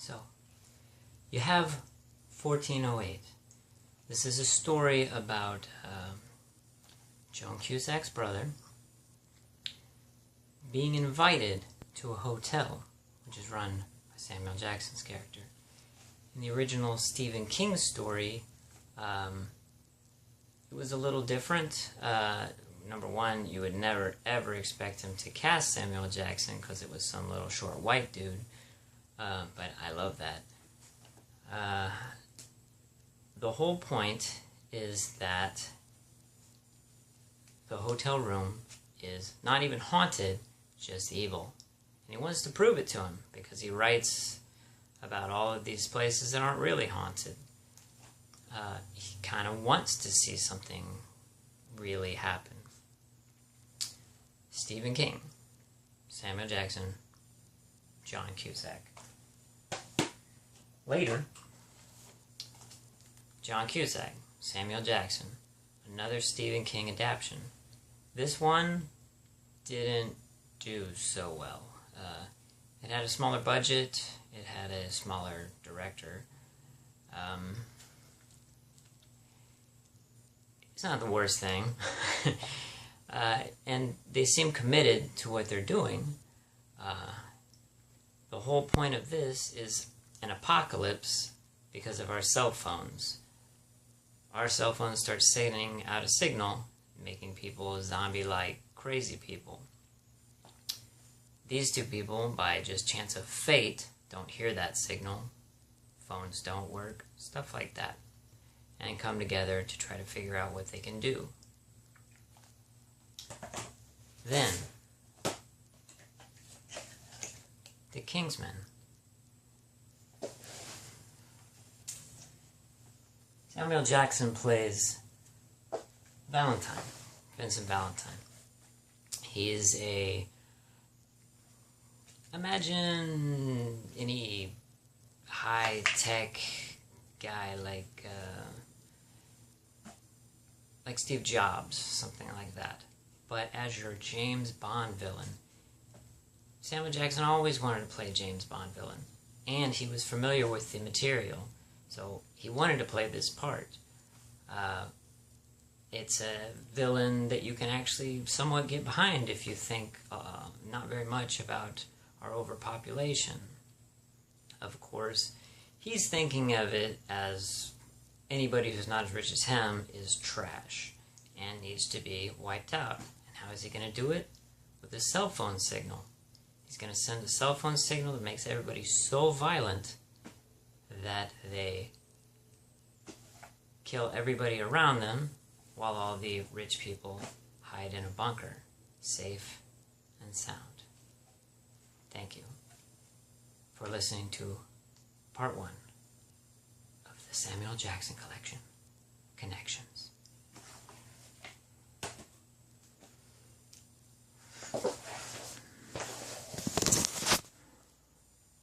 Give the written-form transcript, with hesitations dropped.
So, you have 1408. This is a story about Joan Cusack's brother being invited to a hotel, which is run by Samuel Jackson's character. In the original Stephen King story, it was a little different. Number one, you would never ever expect him to cast Samuel Jackson because it was some little short white dude. But I love that. The whole point is that the hotel room is not even haunted, just evil. And he wants to prove it to him because he writes about all of these places that aren't really haunted. He kind of wants to see something really happen. Stephen King, Samuel Jackson, John Cusack. Later, John Cusack, Samuel Jackson, another Stephen King adaptation. This one didn't do so well. It had a smaller budget, it had a smaller director. It's not the worst thing. And they seem committed to what they're doing. The whole point of this is an apocalypse because of our cell phones. Our cell phones start sending out a signal, making people zombie-like crazy people. These two people, by just chance of fate, don't hear that signal. Phones don't work, stuff like that. And come together to try to figure out what they can do. Then, the Kingsman. Samuel Jackson plays Valentine, Vincent Valentine. He is imagine any high-tech guy like Steve Jobs, something like that. But as your James Bond villain. Samuel Jackson always wanted to play a James Bond villain, and he was familiar with the material, so he wanted to play this part. It's a villain that you can actually somewhat get behind if you think not very much about our overpopulation. Of course, he's thinking of it as anybody who's not as rich as him is trash and needs to be wiped out. And how is he going to do it? With a cell phone signal. He's going to send a cell phone signal that makes everybody so violent that they kill everybody around them while all the rich people hide in a bunker, safe and sound. Thank you for listening to part 1 of the Samuel Jackson Collection, Connections.